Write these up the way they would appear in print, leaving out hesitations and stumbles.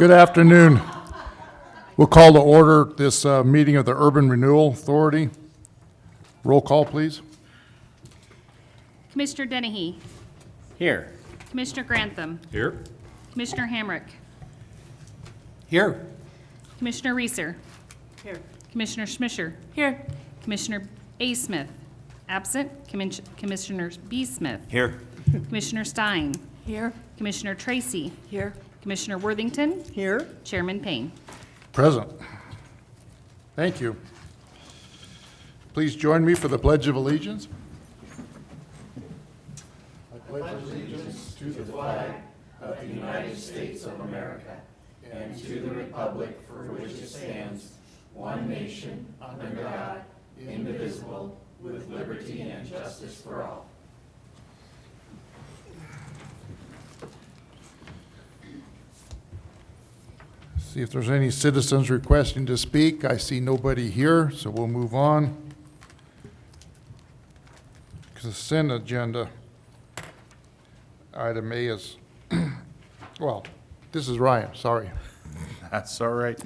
Good afternoon. We'll call to order this meeting of the Urban Renewal Authority. Roll call, please. Commissioner Dennehy. Here. Commissioner Grantham. Here. Commissioner Hamrick. Here. Commissioner Reeser. Here. Commissioner Schmisher. Here. Commissioner A. Smith. Absent. Commissioner B. Smith. Here. Commissioner Stein. Here. Commissioner Tracy. Here. Commissioner Worthington. Here. Chairman Payne. Present. Thank you. Please join me for the Pledge of Allegiance. See if there's any citizens requesting to speak. I see nobody here, so we'll move on. Consent agenda. Item A is, well, this is Ryan, sorry. That's all right.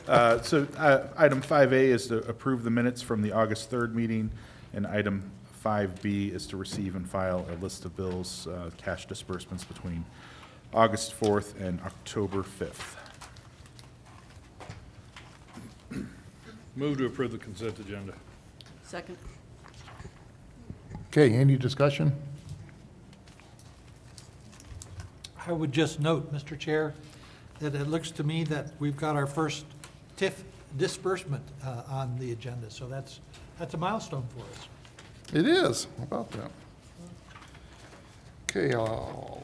Item 5A is to approve the minutes from the August 3rd meeting, and item 5B is to receive and file a list of bills, cash disbursements between August 4th and October 5th. Move to approve the consent agenda. Second. Okay, any discussion? I would just note, Mr. Chair, that it looks to me that we've got our first TIF disbursement on the agenda, so that's a milestone for us. It is. How about that? Okay, I'll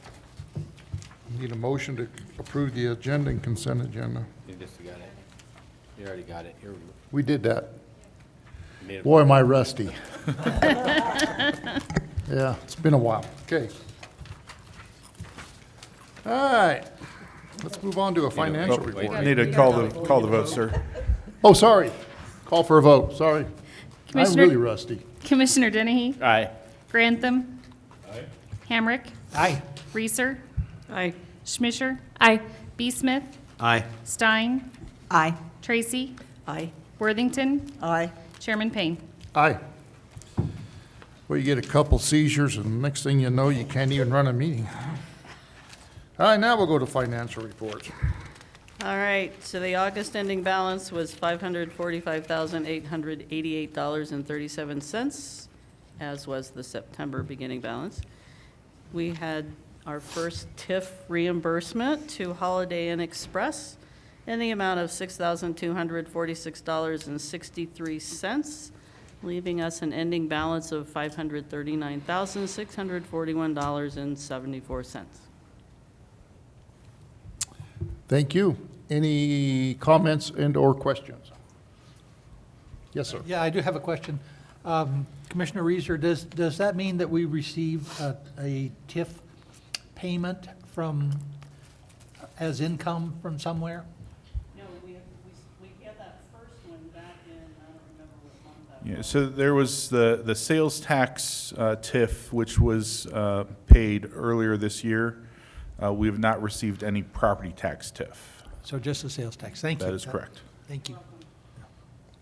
need a motion to approve the agenda and consent agenda. You just got it. You already got it. You're, We did that. you made it. Boy, am I rusty. Yeah, it's been a while. Okay. All right. Let's move on to a financial report. I need to call the vote, sir. Oh, sorry. Call for a vote. Sorry. I'm Commissioner- really rusty. Commissioner Dennehy. Aye. Grantham. Hamrick. Aye. Reeser. Aye. Schmisher. Aye. B. Smith. Aye. Stein. Aye. Tracy. Aye. Worthington. Aye. Chairman Payne. Aye. Well, you get a couple seizures, and the next thing you know, you can't even run a meeting. All right, now we'll go to financial reports. All right, so the August ending balance was $545,888.37, as was the September beginning balance. We had our first TIF reimbursement to Holiday Inn Express in the amount of $6,246.63, leaving us an ending balance of $539,641.74. Thank you. Any comments and/or questions? Yes, sir. Yeah, I do have a question. Commissioner Reeser, does that mean that we receive a TIF payment from, as income from somewhere? No, we had that first one back in, I don't remember what month that was. Yeah, so there was the sales tax TIF, which was paid earlier this year. We have not received any property tax TIF. So just the sales tax. Thank you. That is correct. Thank you.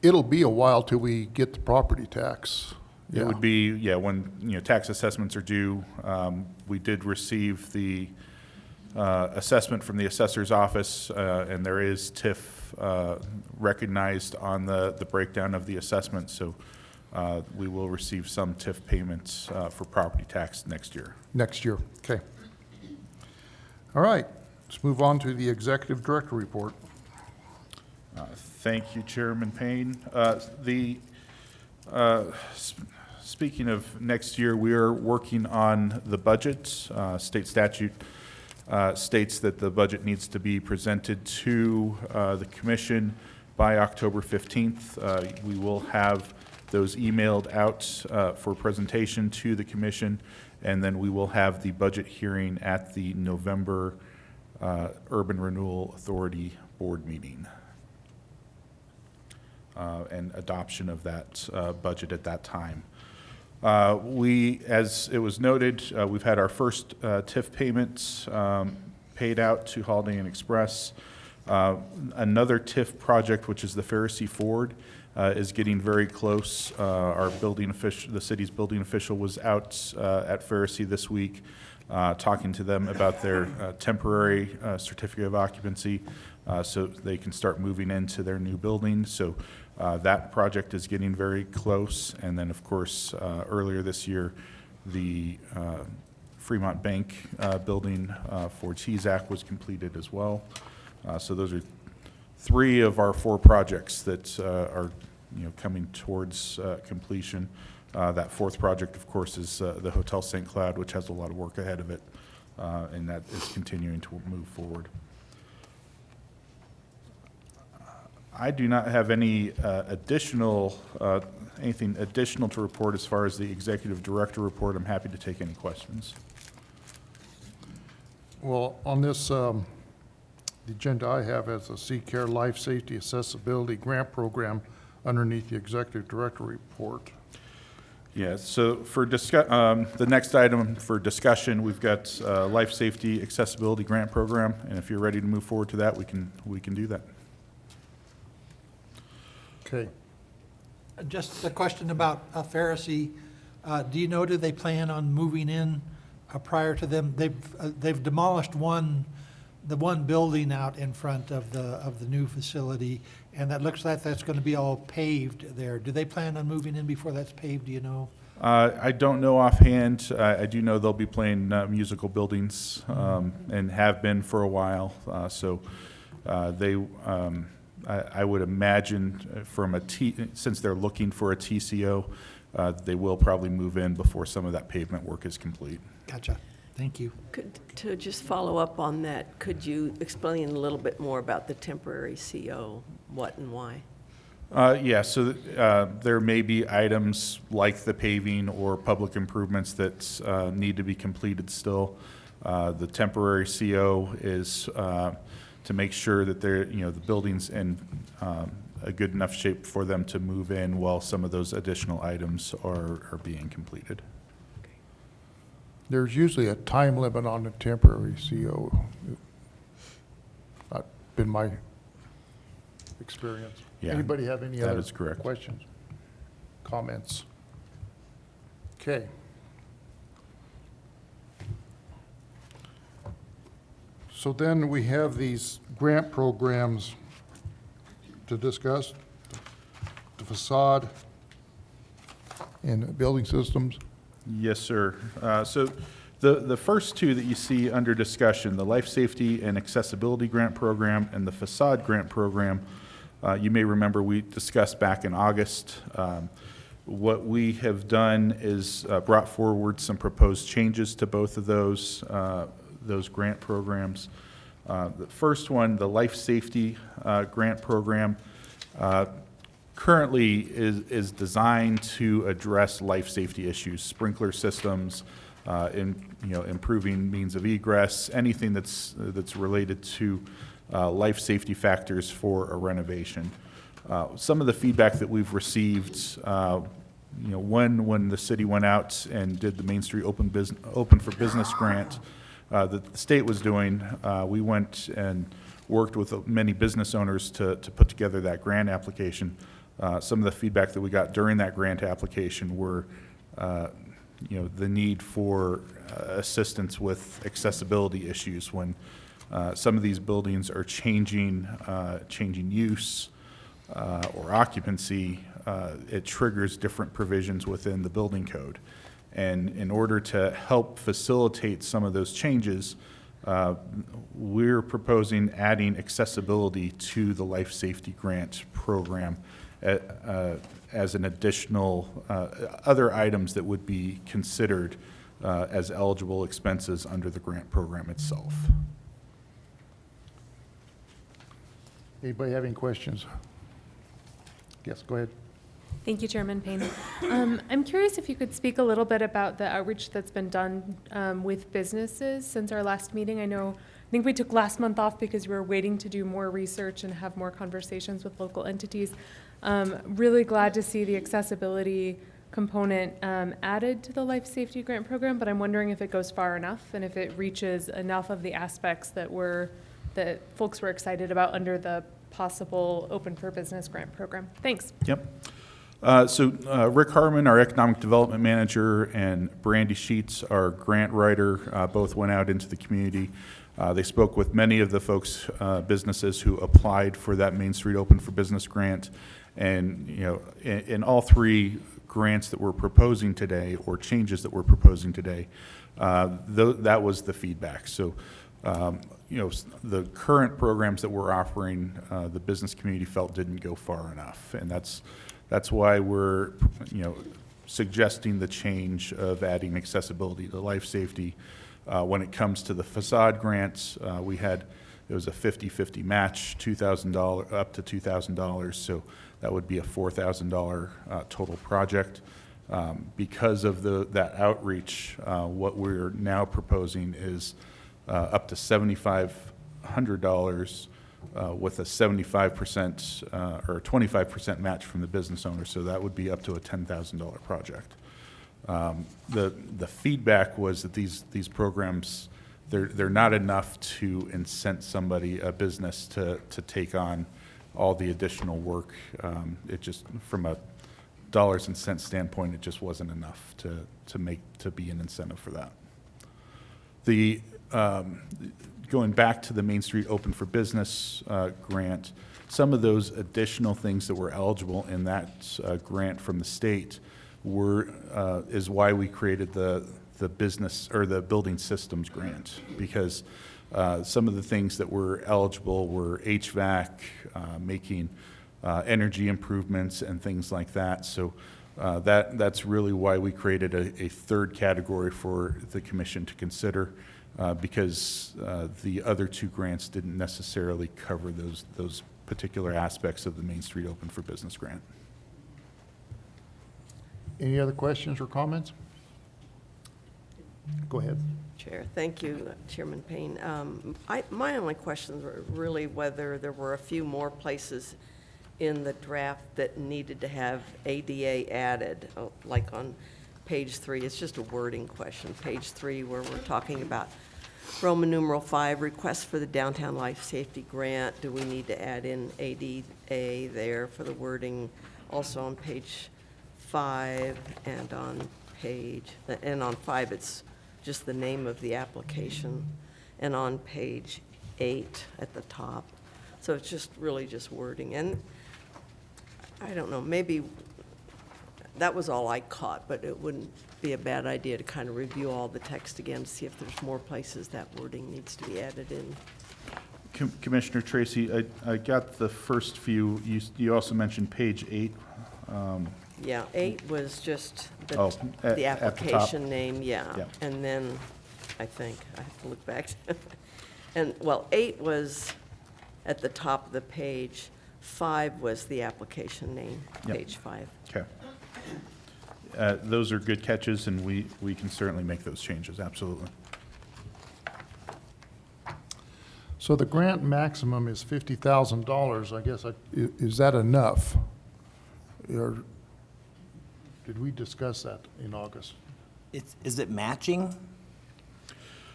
It'll be a while till we get the property tax. It would be, yeah, when, tax assessments are due. We did receive the assessment from the assessor's office, and there is TIF recognized on the breakdown of the assessment, so we will receive some TIF payments for property tax next year. Next year, okay. All right, let's move on to the executive director report. Thank you, Chairman Payne. Speaking of next year, we are working on the budget. State statute states that the budget needs to be presented to the commission by October 15th. We will have those emailed out for presentation to the commission, and then we will have the budget hearing at the November Urban Renewal Authority Board meeting. And adoption of that budget at that time. We, as it was noted, we've had our first TIF payments paid out to Holiday Inn Express. Another TIF project, which is the Pharisee Ford, is getting very close. Our building official, the city's building official, was out at Pharisee this week, talking to them about their temporary certificate of occupancy, so they can start moving into their new building. So that project is getting very close. And then, of course, earlier this year, the Fremont Bank building for TZAC was completed as well. So those are 3 of our 4 projects that are coming towards completion. That 4th project, of course, is the Hotel St. Cloud, which has a lot of work ahead of it, and that is continuing to move forward. I do not have any anything additional to report as far as the executive director report. I'm happy to take any questions. Well, on this, the agenda I have as a C-Care Life Safety Accessibility Grant Program underneath the Executive Director Report. Yeah, so for the next item for discussion, we've got Life Safety Accessibility Grant Program, and if you're ready to move forward to that, we can do that. Okay. Just a question about Pharisee. Do you know, do they plan on moving in prior to them? They've demolished the one building out in front of the new facility, and that looks like that's going to be all paved there. Do they plan on moving in before that's paved, do you know? I don't know offhand. I do know they'll be playing musical buildings and have been for a while. I would imagine since they're looking for a TCO, they will probably move in before some of that pavement work is complete. Gotcha. Thank you. To just follow up on that, could you explain a little bit more about the temporary CO, what and why? Yeah, so there may be items like the paving or public improvements that need to be completed still. The temporary CO is to make sure that the building's in a good enough shape for them to move in while some of those additional items are being completed. There's usually a time limit on the temporary CO. That's been my experience. Yeah, Anybody have any that other is correct. questions, comments? Okay. So then we have these grant programs to discuss, the facade and building systems. Yes, sir. So the first 2 that you see under discussion, the Life Safety and Accessibility Grant Program and the Facade Grant Program, you may remember we discussed back in August. What we have done is brought forward some proposed changes to both of those grant programs. The first one, the Life Safety Grant Program, currently is designed to address life safety issues, sprinkler systems, improving means of egress, anything that's related to life safety factors for a renovation. Some of the feedback that we've received, when the city went out and did the Main Street Open for Business grant that the state was doing, we went and worked with many business owners to put together that grant application. Some of the feedback that we got during that grant application were, the need for assistance with accessibility issues when some of these buildings are changing use or occupancy. It triggers different provisions within the building code. And in order to help facilitate some of those changes, we're proposing adding accessibility to the Life Safety Grant Program as an additional other items that would be considered as eligible expenses under the grant program itself. Anybody have any questions? Yes, go ahead. Thank you, Chairman Payne. I'm curious if you could speak a little bit about the outreach that's been done with businesses since our last meeting. I think we took last month off because we were waiting to do more research and have more conversations with local entities. Really glad to see the accessibility component added to the Life Safety Grant Program, but I'm wondering if it goes far enough and if it reaches enough of the aspects that we're that folks were excited about under the possible Open for Business grant program. Thanks. Yep. Rick Harmon, our Economic Development Manager, and Brandy Sheets, our grant writer, both went out into the community. They spoke with many of the folks, businesses who applied for that Main Street Open for Business grant. And, you know, in all three grants that we're proposing today, or changes that we're proposing today, that was the feedback. So, you know, the current programs that we're offering, the business community felt didn't go far enough. And that's why we're, you know, suggesting the change of adding accessibility to life safety. When it comes to the facade grants, it was a 50-50 match, $2,000 up to $2,000. So that would be a $4,000 total project. Because of that outreach, what we're now proposing is up to $7,500 with a 75% or 25% match from the business owner. So that would be up to a $10,000 project. The feedback was that these programs, they're not enough to incent somebody, a business, to take on all the additional work. It just, from a dollars and cents standpoint, it just wasn't enough to be an incentive for that. Going back to the Main Street Open for Business grant, some of those additional things that were eligible in that grant from the state is why we created the business or the building systems grant, because some of the things that were eligible were HVAC, making energy improvements and things like that. So that's really why we created a third category for the commission to consider, because the other two grants didn't necessarily cover those particular aspects of the Main Street Open for Business grant. Any other questions or comments? Go ahead. Chair, thank you, Chairman Payne. My only questions were really whether there were a few more places in the draft that needed to have ADA added, like on page 3. It's just a wording question. Page 3, where we're talking about Roman numeral 5, request for the Downtown Life Safety Grant. Do we need to add in ADA there for the wording? Also on page 5 and on 5, it's just the name of the application, and on page 8 at the top. So it's just really just wording. And I don't know, maybe that was all I caught, but it wouldn't be a bad idea to kind of review all the text again to see if there's more places that wording needs to be added in. Commissioner Tracy, I got the first few. You also mentioned page 8. Yeah, 8 was just the at the application top. name, yeah. Yeah. And then, I think, I have to look back. And, well, 8 was at the top of the page. 5 was the application name, Yep. page 5. Okay. Those are good catches, and we can certainly make those changes, absolutely. So the grant maximum is $50,000. I guess, is that enough? Or did we discuss that in August? Is it matching?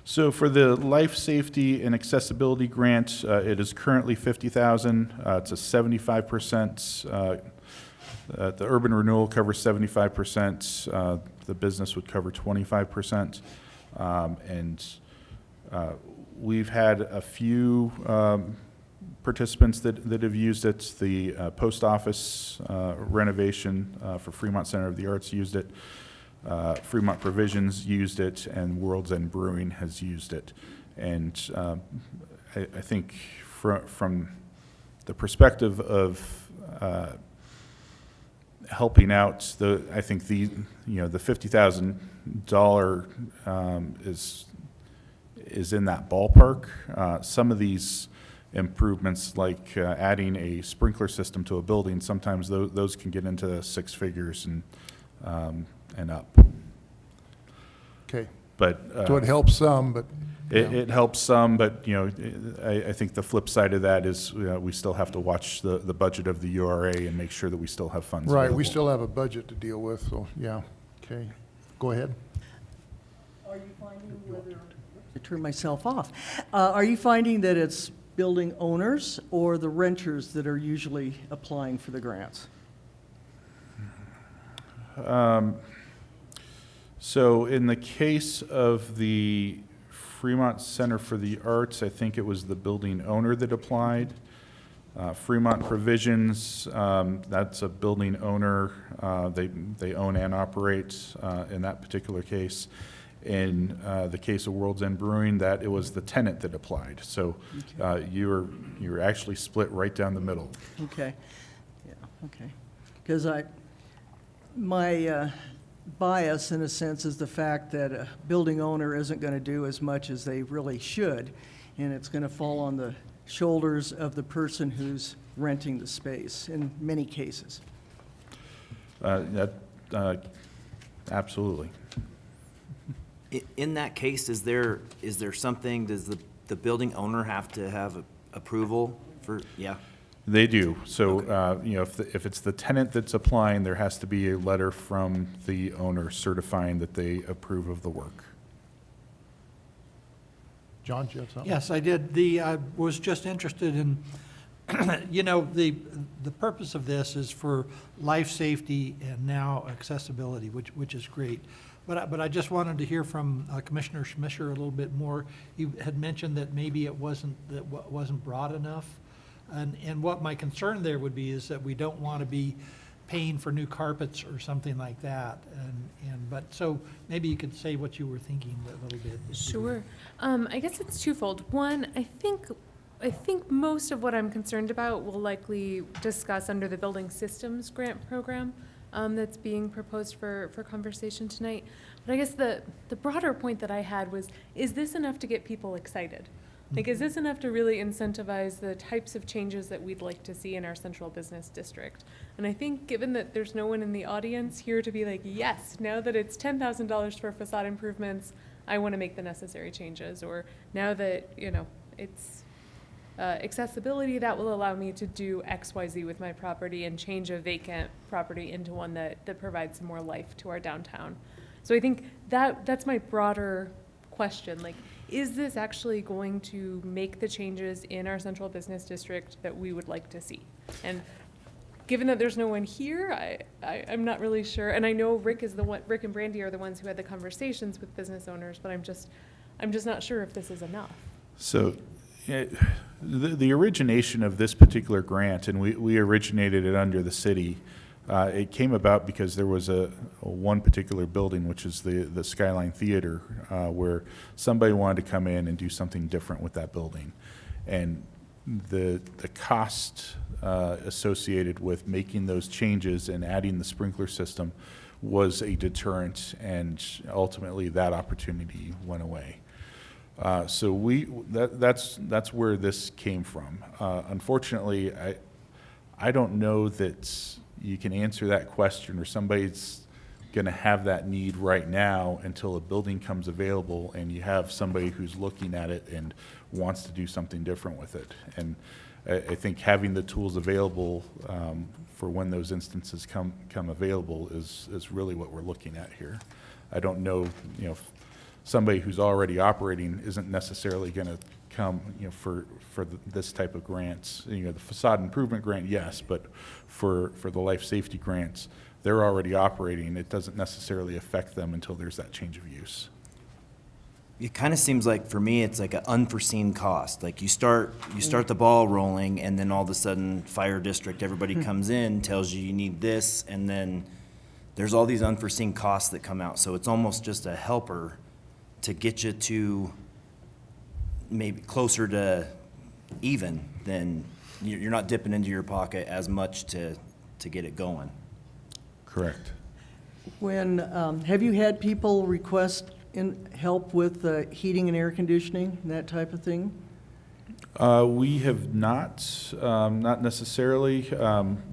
So for the life safety and accessibility grant, it is currently $50,000. It's a 75%. The urban renewal covers 75%. The business would cover 25%. And we've had a few participants that have used it. The post office renovation for Fremont Center of the Arts used it. Fremont Provisions used it, and World's End Brewing has used it. And I think from the perspective of helping out, I think the $50,000 is in that ballpark. Some of these improvements, like adding a sprinkler system to a building, sometimes those can get into 6 figures and up. Okay. But So it helps some, but. it helps some, but I think the flip side of that is we still have to watch the budget of the URA and make sure that we still have funds Right, available. we still have a budget to deal with, so, yeah. Okay, go ahead. Are you finding whether, to turn myself off, are you finding that it's building owners or the renters that are usually applying for the grants? So in the case of the Fremont Center for the Arts, I think it was the building owner that applied. Fremont Provisions, that's a building owner. They own and operate in that particular case. In the case of World's End Brewing, that it was the tenant that applied. So you were actually split right down the middle. Okay, yeah, okay. Because my bias, in a sense, is the fact that a building owner isn't going to do as much as they really should, and it's going to fall on the shoulders of the person who's renting the space in many cases. Absolutely. In that case, is there something, does the building owner have to have approval for, yeah? They do. So, you know, if it's the tenant that's applying, there has to be a letter from the owner certifying that they approve of the work. John, do you have something? Yes, I did. I was just interested in, you know, the purpose of this is for life safety and now accessibility, which is great. But I just wanted to hear from Commissioner Schmischer a little bit more. He had mentioned that maybe it wasn't broad enough. And what my concern there would be is that we don't want to be paying for new carpets or something like that. But so maybe you could say what you were thinking a little bit. Sure. I guess it's twofold. One, I think most of what I'm concerned about will likely discuss under the Building Systems Grant Program that's being proposed for conversation tonight. But I guess the broader point that I had was, is this enough to get people excited? Like, is this enough to really incentivize the types of changes that we'd like to see in our central business district? And I think given that there's no one in the audience here to be like, yes, now that it's $10,000 for facade improvements, I want to make the necessary changes. Or now that, you know, it's accessibility, that will allow me to do X, Y, Z with my property and change a vacant property into one that provides some more life to our downtown. So I think that's my broader question. Like, is this actually going to make the changes in our central business district that we would like to see? And given that there's no one here, I'm not really sure. And I know Rick and Brandy are the ones who had the conversations with business owners, but I'm just not sure if this is enough. So the origination of this particular grant, and we originated it under the city, it came about because there was a one particular building, which is the Skyline Theater, where somebody wanted to come in and do something different with that building. And the cost associated with making those changes and adding the sprinkler system was a deterrent, and ultimately that opportunity went away. So that's where this came from. Unfortunately, I don't know that you can answer that question, or somebody's going to have that need right now until a building comes available and you have somebody who's looking at it and wants to do something different with it. And I think having the tools available for when those instances come available is really what we're looking at here. I don't know, you know, somebody who's already operating isn't necessarily going to come, you know, for this type of grants. You know, the facade improvement grant, yes, but for the life safety grants, they're already operating. It doesn't necessarily affect them until there's that change of use. It kind of seems like, for me, it's like an unforeseen cost. Like you start the ball rolling, and then all of a sudden, fire district, everybody comes in, tells you need this, and then there's all these unforeseen costs that come out. So it's almost just a helper to get you to maybe closer to even, than you're not dipping into your pocket as much to get it going. Correct. When, have you had people request help with heating and air conditioning, that type of thing? We have not necessarily.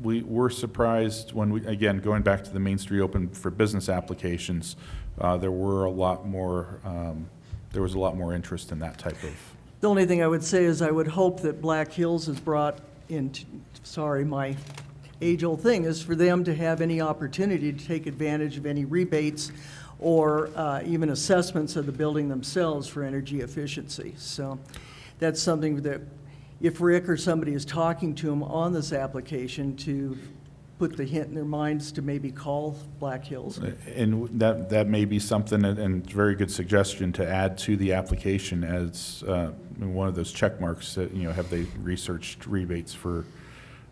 We were surprised when again, going back to the Main Street Open for Business applications, there was a lot more interest in that type of. The only thing I would say is I would hope that Black Hills has brought into, sorry, my age-old thing is for them to have any opportunity to take advantage of any rebates or even assessments of the building themselves for energy efficiency. So that's something that if Rick or somebody is talking to them on this application, to put the hint in their minds to maybe call Black Hills. And that may be something, and very good suggestion to add to the application as one of those check marks that, have they researched rebates for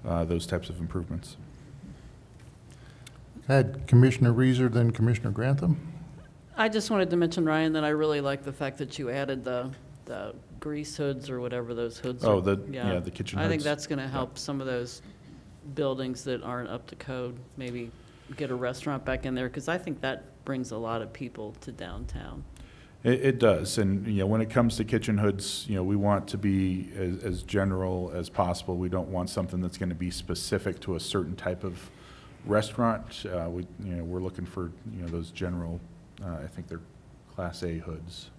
those types of improvements? I had Commissioner Reeser, then Commissioner Grantham. I just wanted to mention, Ryan, that I really like the fact that you added the grease hoods or whatever those hoods are. Oh, the kitchen I think hoods. that's going to help some of those buildings that aren't up to code, maybe get a restaurant back in there, because I think that brings a lot of people to downtown. It does, and when it comes to kitchen hoods, we want to be as general as possible. We don't want something that's going to be specific to a certain type of restaurant. We're looking for those general. I think they're Class A hoods.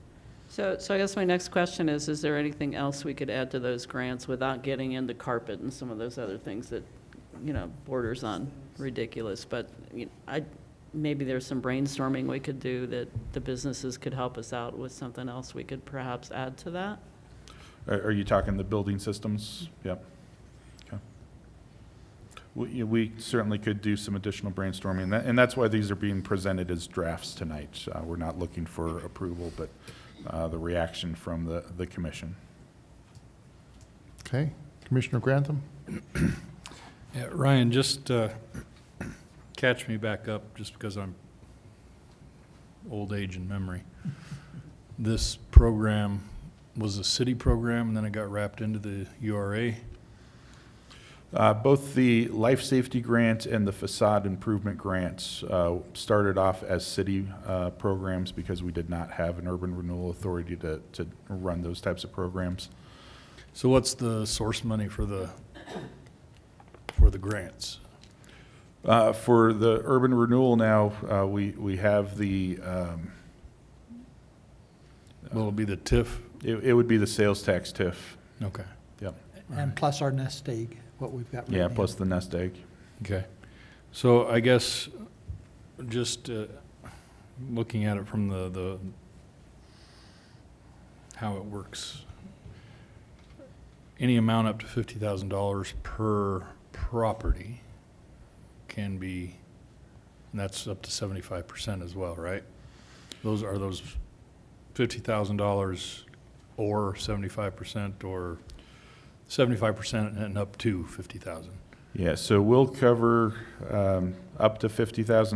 So I guess my next question is there anything else we could add to those grants without getting into carpet and some of those other things that, borders on ridiculous? But maybe there's some brainstorming we could do that the businesses could help us out with something else we could perhaps add to that. Are you talking the building systems? Yep. Okay. We certainly could do some additional brainstorming, and that's why these are being presented as drafts tonight. We're not looking for approval, but the reaction from the commission. Okay, Commissioner Grantham? Yeah, Ryan, just catch me back up, just because I'm old age in memory. This program was a city program, and then it got wrapped into the URA. Both the life safety grant and the facade improvement grants started off as city programs because we did not have an urban renewal authority to run those types of programs. So what's the source money for the grants? For the urban renewal now, we have the Will it be the TIF? it would be the sales tax TIF. Okay. Yep. And plus our nest egg, what we've got. Yeah, right now. plus the nest egg. Okay. So I guess just looking at it from the how it works, any amount up to $50,000 per property can be, and that's up to 75% as well, right? Those are those $50,000 or 75% or 75% and up to 50,000. Yeah, so we'll cover up to $50,000,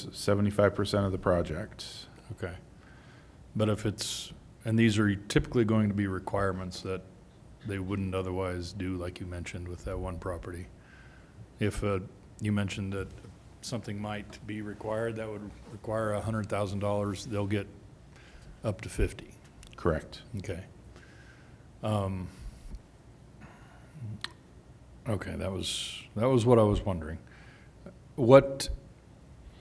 75% of the project. Okay. But if it's, and these are typically going to be requirements that they wouldn't otherwise do, like you mentioned with that one property. If you mentioned that something might be required, that would require $100,000, they'll get up to 50. Correct. Okay. Okay, that was what I was wondering. What,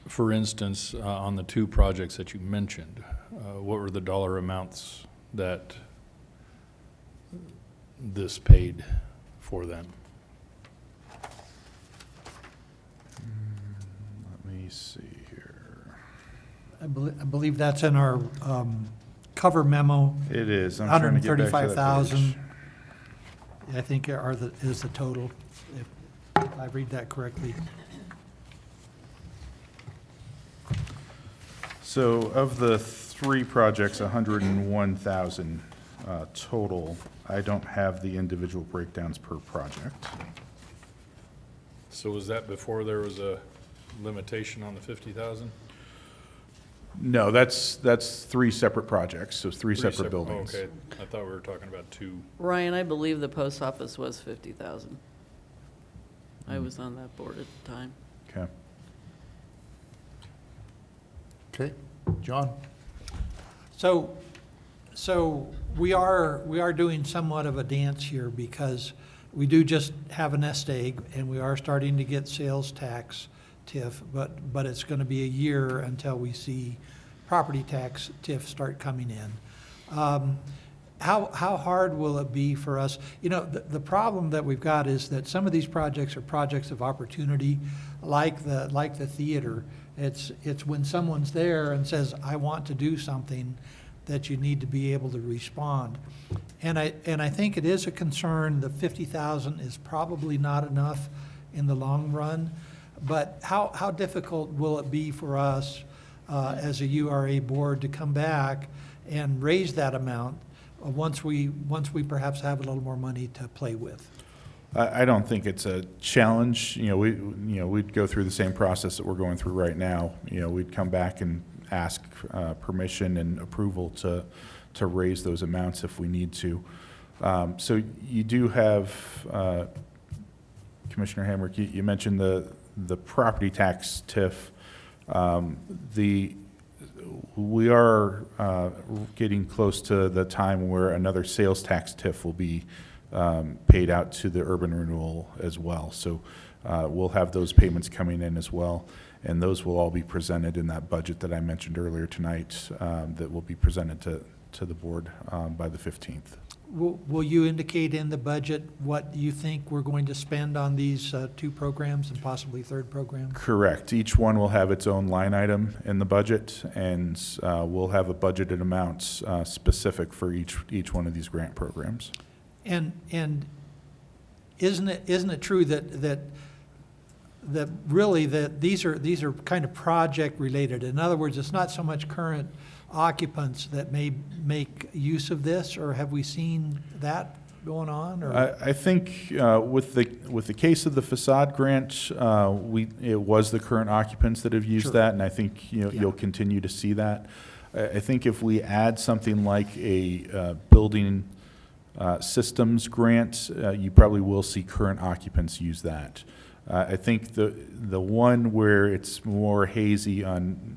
for instance, on the two projects that you mentioned, what were the dollar amounts that this paid for them? Let me see here. I believe that's in our cover memo. It is. I'm trying to get back to that page. 135,000, I think is the total, if I read that correctly. So of the three projects, 101,000 total. I don't have the individual breakdowns per project. So was that before there was a limitation on the 50,000? No, that's three separate projects, so three separate buildings. Okay, I thought we were talking about two. Ryan, I believe the post office was 50,000. I was on that board at the time. Okay. Okay, John? So we are doing somewhat of a dance here because we do just have a nest egg and we are starting to get sales tax TIF, but it's going to be a year until we see property tax TIF start coming in. How hard will it be for us? You know, the problem that we've got is that some of these projects are projects of opportunity, like the theater. It's when someone's there and says, I want to do something, that you need to be able to respond. And I think it is a concern, the 50,000 is probably not enough in the long run. But how difficult will it be for us as a URA board to come back and raise that amount once we perhaps have a little more money to play with? I don't think it's a challenge. We'd go through the same process that we're going through right now. We'd come back and ask permission and approval to raise those amounts if we need to. So you do have, Commissioner Hamrick, you mentioned the property tax TIF. We are getting close to the time where another sales tax TIF will be paid out to the urban renewal as well. So we'll have those payments coming in as well, and those will all be presented in that budget that I mentioned earlier tonight that will be presented to the board by the 15th. Will you indicate in the budget what you think we're going to spend on these two programs and possibly third program? Correct. Each one will have its own line item in the budget, and we'll have a budgeted amount specific for each one of these grant programs. And isn't it true that really these are kind of project related? In other words, it's not so much current occupants that may make use of this, or have we seen that going on? Or? I think with the case of the facade grant, it was the current occupants that have used Sure. that, and I think you'll continue to see that. I think if we add something like a building systems grant, you probably will see current occupants use that. I think the one where it's more hazy on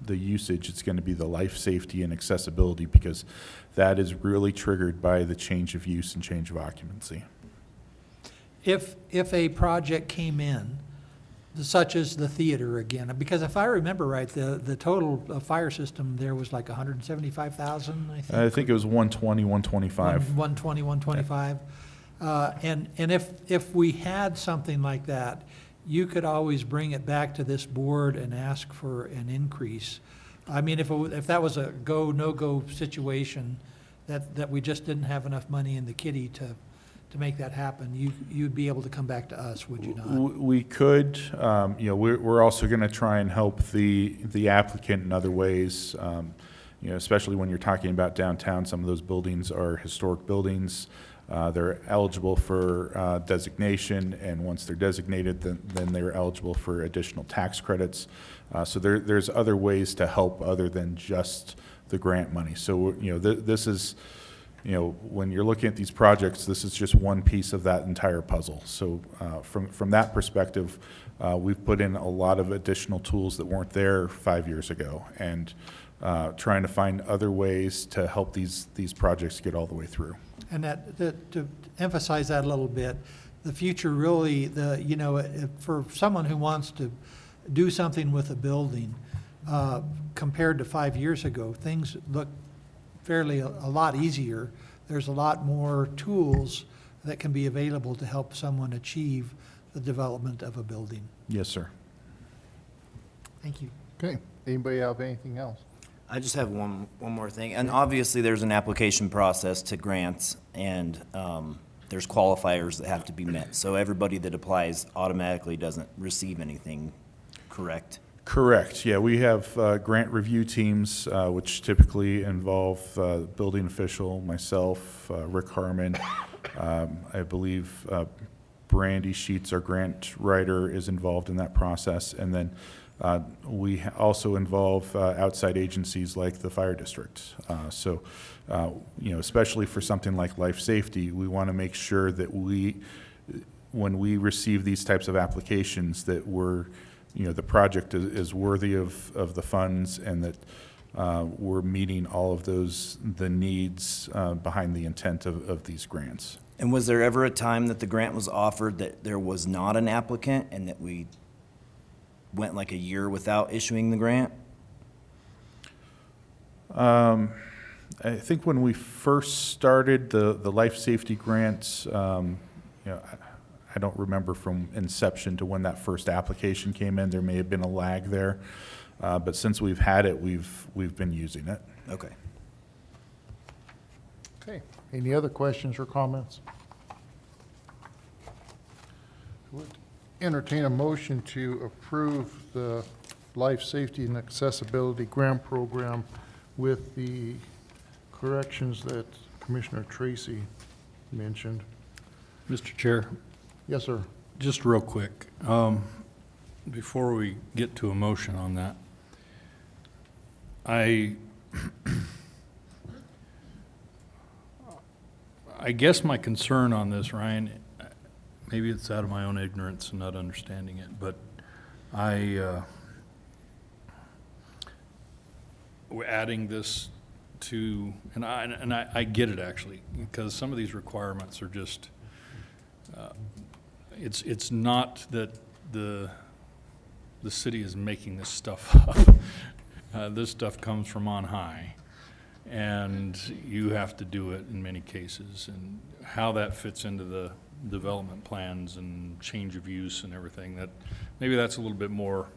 the usage, it's going to be the life safety and accessibility, because that is really triggered by the change of use and change of occupancy. If a project came in, such as the theater again, because if I remember right, the total fire system there was like 175,000, I think. I think it was 120, 125. 120, 125. And if we had something like that, you could always bring it back to this board and ask for an increase. I mean, if that was a go, no-go situation, that we just didn't have enough money in the kitty to make that happen, you'd be able to come back to us, would you not? We could. We're also going to try and help the applicant in other ways. Especially when you're talking about downtown, some of those buildings are historic buildings. They're eligible for designation, and once they're designated, then they're eligible for additional tax credits. So there's other ways to help other than just the grant money. So this is, when you're looking at these projects, this is just one piece of that entire puzzle. So from that perspective, we've put in a lot of additional tools that weren't there 5 years ago, and trying to find other ways to help these projects get all the way through. And to emphasize that a little bit, the future really, for someone who wants to do something with a building, compared to 5 years ago, things look fairly a lot easier. There's a lot more tools that can be available to help someone achieve the development of a building. Yes, sir. Thank you. Okay, anybody have anything else? I just have one more thing. And obviously, there's an application process to grants, and there's qualifiers that have to be met. So everybody that applies automatically doesn't receive anything, correct? Correct. Yeah, we have grant review teams, which typically involve building official, myself, Rick Harmon. I believe Brandy Sheets, our grant writer, is involved in that process. And then we also involve outside agencies like the fire district. So, especially for something like life safety, we want to make sure that when we receive these types of applications, that the project is worthy of the funds, and that we're meeting all of the needs behind the intent of these grants. And was there ever a time that the grant was offered that there was not an applicant and that we went like a year without issuing the grant? I think when we first started the life safety grants, I don't remember from inception to when that first application came in. There may have been a lag there, but since we've had it, we've been using it. Okay. Okay, any other questions or comments? Would entertain a motion to approve the Life Safety and Accessibility Grant Program with the corrections that Commissioner Tracy mentioned. Mr. Chair, Yes, sir. just real quick, before we get to a motion on that, I guess my concern on this, Ryan, maybe it's out of my own ignorance and not understanding it, but we're adding this to, and I get it actually, because some of these requirements are just, it's not that the city is making this stuff up. This stuff comes from on high, and you have to do it in many cases, and how that fits into the development plans and change of use and everything, that maybe that's a little bit more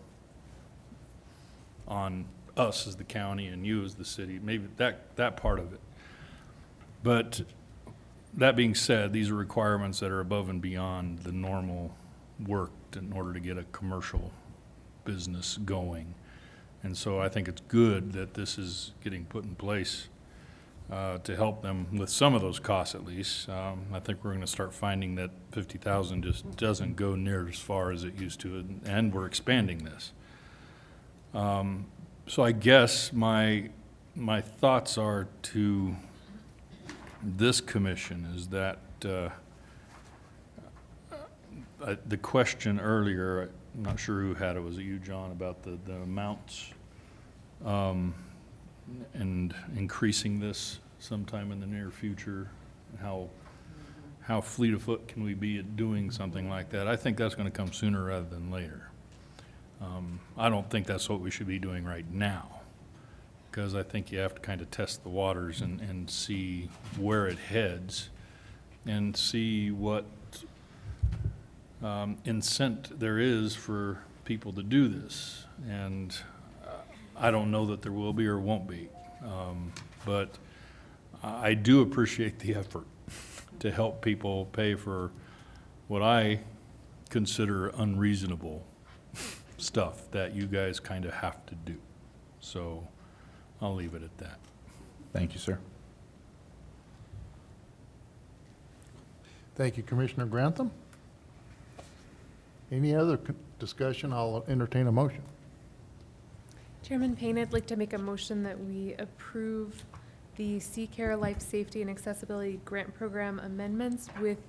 on us as the county and you as the city, maybe that part of it. But that being said, these are requirements that are above and beyond the normal work in order to get a commercial business going. And so I think it's good that this is getting put in place to help them with some of those costs at least. I think we're going to start finding that 50,000 just doesn't go near as far as it used to, and we're expanding this. So I guess my thoughts are to this commission is that the question earlier, I'm not sure who had it, was it you, John, about the amounts and increasing this sometime in the near future? How fleet of foot can we be at doing something like that? I think that's going to come sooner rather than later. I don't think that's what we should be doing right now, because I think you have to kind of test the waters and see where it heads and see what incent there is for people to do this. And I don't know that there will be or won't be, but I do appreciate the effort to help people pay for what I consider unreasonable stuff that you guys kind of have to do. So I'll leave it at that. Thank you, sir. Thank you, Commissioner Grantham. Any other discussion? I'll entertain a motion. Chairman Payne, I'd like to make a motion that we approve the Care Life Safety and Accessibility Grant Program amendments with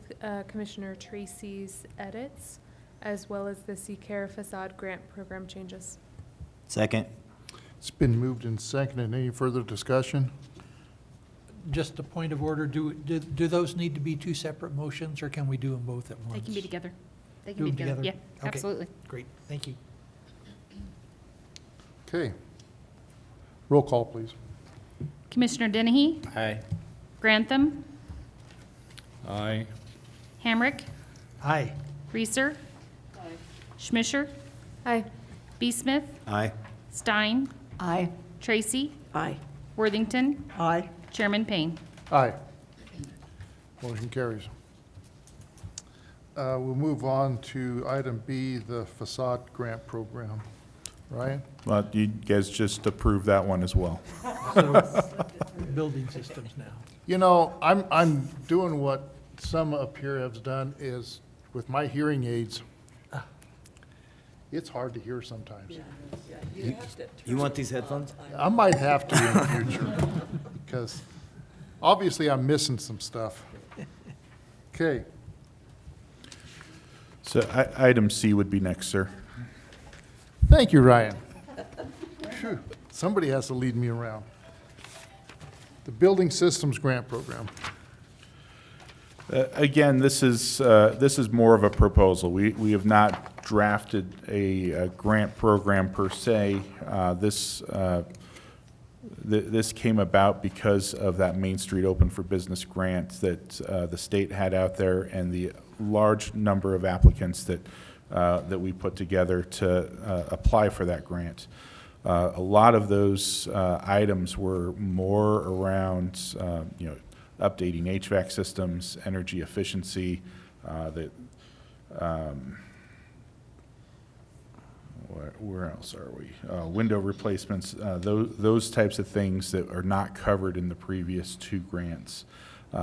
Commissioner Tracy's edits, as well as the Care Facade Grant Program changes. Second. It's been moved and seconded. Any further discussion? Just a point of order, do those need to be two separate motions, or can we do them both at once? They can be together. They Do can be them together. Yeah, together? Okay. absolutely. Great, thank you. Okay. Roll call, please. Commissioner Dennehy, Aye. Grantham, Aye. Hamrick, Aye. Reeser, Schmisher, Aye. B. Smith, Aye. Stein, Aye. Tracy, Aye. Worthington, Aye. Chairman Payne. Aye. Motion carries. We'll move on to item B, the facade grant program. Ryan? Well, you guys just approved that one as well. So, building systems now. You know, I'm doing what some up here have done is with my hearing aids. It's hard to hear sometimes. You want these headphones? I might have to in the future because obviously I'm missing some stuff. Okay, So item C would be next, sir. thank you, Ryan. Phew, somebody has to lead me around. The Building Systems Grant Program. Again, this is more of a proposal. We have not drafted a grant program per se. This came about because of that Main Street Open for Business grant that the state had out there, and the large number of applicants that we put together to apply for that grant. A lot of those items were more around, updating HVAC systems, energy efficiency, where else are we? Window replacements, those types of things that are not covered in the previous two grants.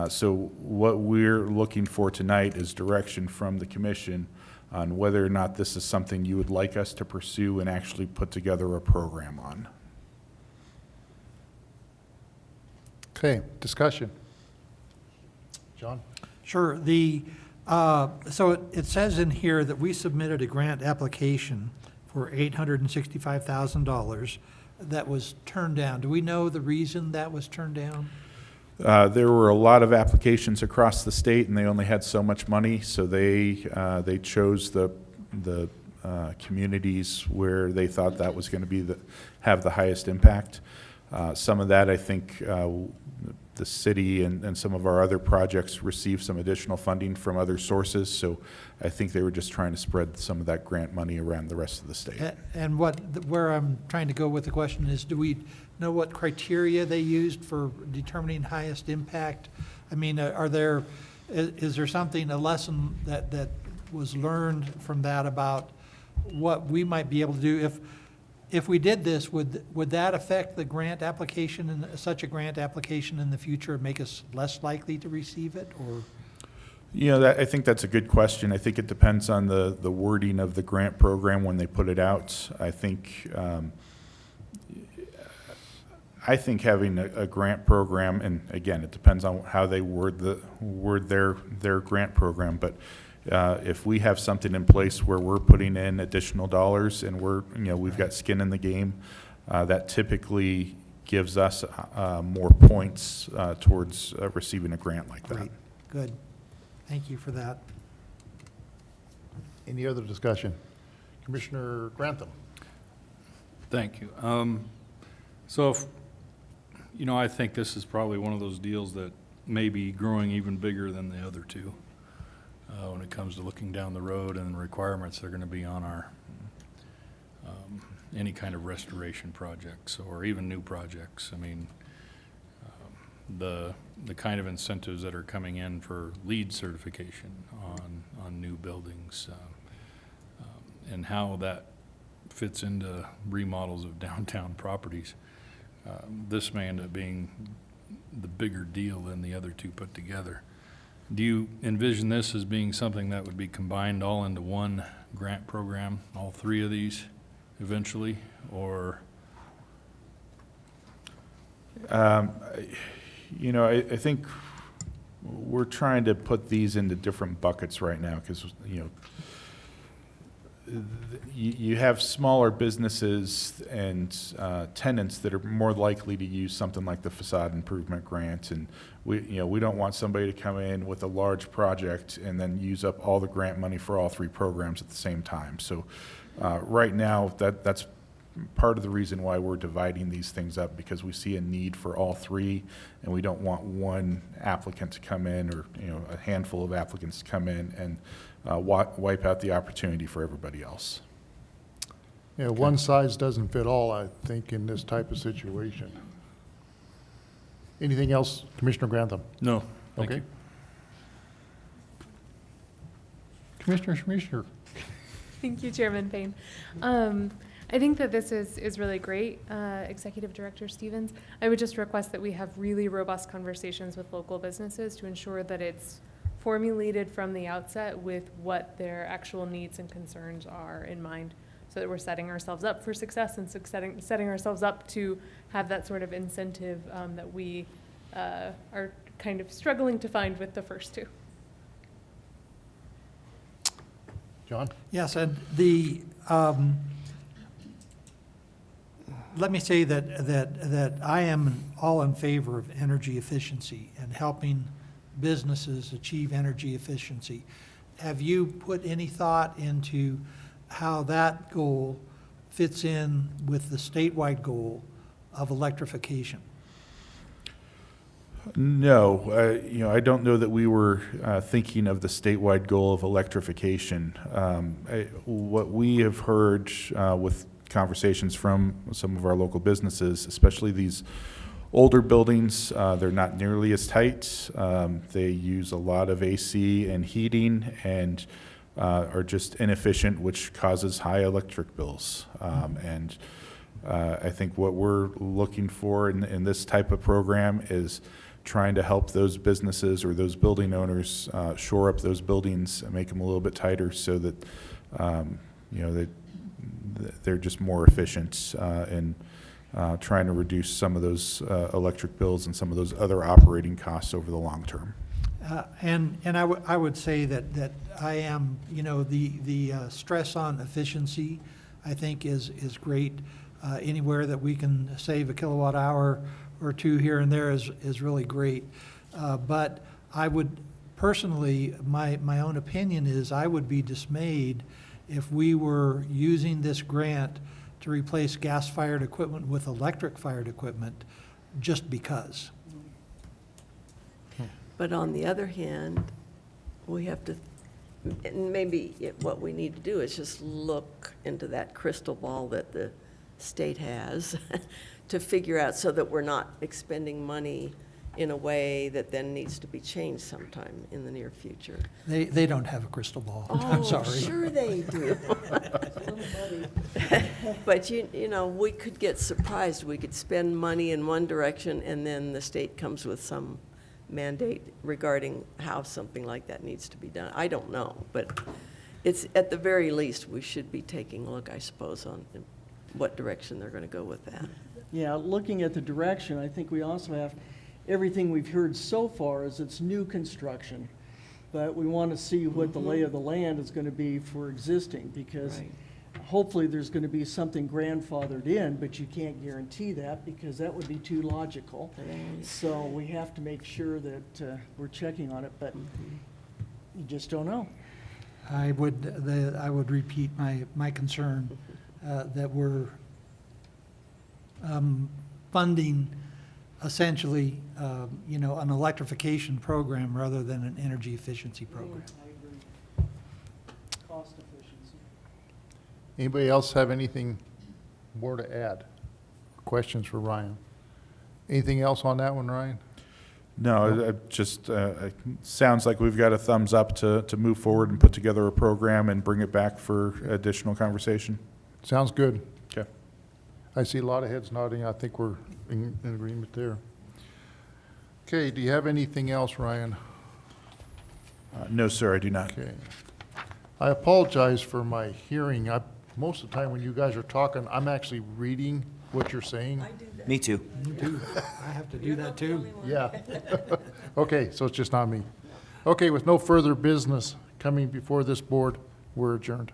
So what we're looking for tonight is direction from the commission on whether or not this is something you would like us to pursue and actually put together a program on. Okay, discussion. John? Sure. So it says in here that we submitted a grant application for $865,000 that was turned down. Do we know the reason that was turned down? There were a lot of applications across the state, and they only had so much money, so they chose the communities where they thought that was going to have the highest impact. Some of that, I think, the city and some of our other projects received some additional funding from other sources, so I think they were just trying to spread some of that grant money around the rest of the state. And where I'm trying to go with the question is, do we know what criteria they used for determining highest impact? I mean, is there something, a lesson that was learned from that about what we might be able to do? If we did this, would that affect the grant application, and such a grant application in the future, make us less likely to receive it, or? You know, I think that's a good question. I think it depends on the wording of the grant program when they put it out. I think having a grant program, and again, it depends on how they word their grant program, but if we have something in place where we're putting in additional dollars and we've got skin in the game, that typically gives us more points towards receiving a grant like that. Great, good. Thank you for that. Any other discussion? Commissioner Grantham? Thank you. So, I think this is probably one of those deals that may be growing even bigger than the other two when it comes to looking down the road and the requirements that are going to be on our any kind of restoration projects or even new projects. I mean, the kind of incentives that are coming in for LEED certification on new buildings and how that fits into remodels of downtown properties. This may end up being the bigger deal than the other two put together. Do you envision this as being something that would be combined all into one grant program, all three of these eventually, or? I think we're trying to put these into different buckets right now because, you have smaller businesses and tenants that are more likely to use something like the facade improvement grant, and we don't want somebody to come in with a large project and then use up all the grant money for all three programs at the same time. So right now, that's part of the reason why we're dividing these things up, because we see a need for all three, and we don't want one applicant to come in, or a handful of applicants to come in and wipe out the opportunity for everybody else. Yeah, one size doesn't fit all, I think, in this type of situation. Anything else, Commissioner Grantham? No, thank Okay. you. Commissioner Schmeisser? Thank you, Chairman Payne. I think that this is really great, Executive Director Stevens. I would just request that we have really robust conversations with local businesses to ensure that it's formulated from the outset with what their actual needs and concerns are in mind, so that we're setting ourselves up for success and setting ourselves up to have that sort of incentive that we are kind of struggling to find with the first two. John? Yes, and let me say that I am all in favor of energy efficiency and helping businesses achieve energy efficiency. Have you put any thought into how that goal fits in with the statewide goal of electrification? No, I don't know that we were thinking of the statewide goal of electrification. What we have heard with conversations from some of our local businesses, especially these older buildings, they're not nearly as tight. They use a lot of AC and heating and are just inefficient, which causes high electric bills. And I think what we're looking for in this type of program is trying to help those businesses or those building owners shore up those buildings and make them a little bit tighter so that they're just more efficient in trying to reduce some of those electric bills and some of those other operating costs over the long term. And I would say that I am, the stress on efficiency, I think is great. Anywhere that we can save a kilowatt hour or two here and there is really great. But I would personally, my own opinion is I would be dismayed if we were using this grant to replace gas-fired equipment with electric-fired equipment just because. But on the other hand, we have to, and maybe what we need to do is just look into that crystal ball that the state has to figure out so that we're not expending money in a way that then needs to be changed sometime in the near future. They don't have a crystal ball. I'm sorry. Oh, sure they do. But we could get surprised. We could spend money in one direction and then the state comes with some mandate regarding how something like that needs to be done. I don't know, but it's, at the very least, we should be taking a look, I suppose, on what direction they're going to go with that. Yeah, looking at the direction, I think we also have, everything we've heard so far is it's new construction. But we want to see what the lay of the land is going to be for existing, because Right. hopefully there's going to be something grandfathered in, but you can't guarantee that because that would be too logical. Right. So we have to make sure that we're checking on it, but you just don't know. I would repeat my concern that we're funding essentially, an electrification program rather than an energy efficiency program. I agree. Cost efficiency. Anybody else have anything more to add? Questions for Ryan? Anything else on that one, Ryan? No, it just it sounds like we've got a thumbs up to move forward and put together a program and bring it back for additional conversation. Sounds good. Okay. I see a lot of heads nodding. I think we're in agreement there. Okay, do you have anything else, Ryan? No, sir, I do not. Okay. I apologize for my hearing. Most of the time when you guys are talking, I'm actually reading what you're saying. do that. Me too. I have to do that too. Yeah. Okay, so it's just not me. Okay, with no further business coming before this board, we're adjourned.